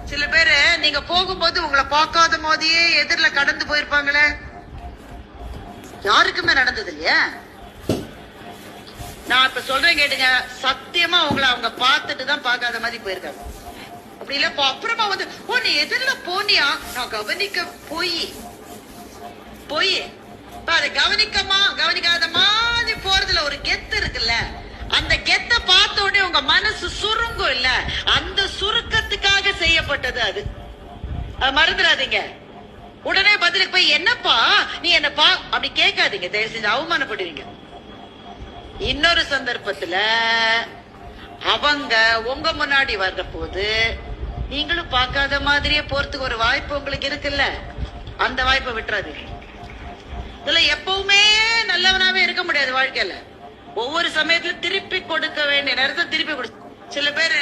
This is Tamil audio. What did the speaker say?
சில பேரு நீங்க போகும்போது உங்களை பார்க்காத மாதிரியே எதிரில கடந்து போயிருப்பாங்களே. யாருக்குமே நடந்தது இல்லையா? நான் இப்ப சொல்றேன் கேட்டுங்க, சத்தியமா உங்களை அவங்க பார்த்துட்டு தான் பார்க்காத மாதிரி போயிருக்காங்க. அப்படி இல்ல அப்புறமா வந்து ஓ நீ எதிரில போனியா, நான் கவனிக்க போய் அதை கவனிக்காத மாதிரி போறதுல ஒரு கெத்து இருக்குல்ல. அந்த கெத்த பார்த்த உடனே உங்க மனசு சுருங்கும் இல்ல, அந்த சுருக்கத்துக்காக செய்யப்பட்டது அது. மறந்துடாதீங்க. உடனே பதிலுக்கு போய் என்னப்பா நீ என்னப்பா அப்படி கேட்காதீங்க, தயவு செஞ்சு அவமானப்படுவீங்க. இன்னொரு சந்தர்ப்பத்துல அவங்க உங்க முன்னாடி வர்ற போது நீங்களும் பார்க்காத மாதிரியே போறதுக்கு ஒரு வாய்ப்பு உங்களுக்கு இருக்குல்ல, அந்த வாய்ப்பை விட்டுறாதீங்க. இதுல எப்பவுமே நல்லவனாவே இருக்க முடியாது வாழ்க்கையில. ஒவ்வொரு சமயத்துல திருப்பி கொடுக்க வேண்டிய நேரத்தை திருப்பி கொடுத்து சில பேரு